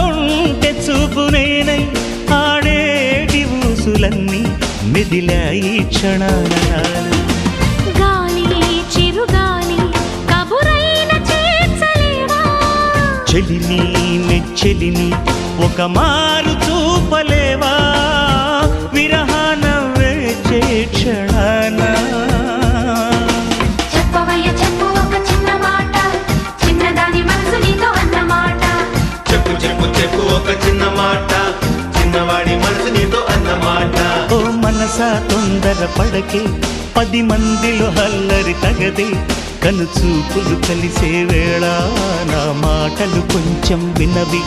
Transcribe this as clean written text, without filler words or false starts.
కొంటె చూపు నేనై ఆడేటి ఊసులన్నీ మెదిలాయి క్షణాల గాలి చిరుగాలి కబురైన చేర్చలేవా చెలిని నెచ్చెలిని ఒక మారు చూపలేవా విరహాన వేచే క్షణాన చెప్పవయ్య చెప్పు ఒక చిన్న మాట చిన్నదాని మనసు నీతో అన్నమాట చెప్పు చెప్పు చెప్పు ఒక చిన్న మాట చిన్నవాడి మనసు నీతో అన్నమాట ఓ మనసా తొందర పడకే 10 మందిలో హల్లరి తగదే కను చూపులు కలిసే వేళ నా మాటలు కొంచెం వినవి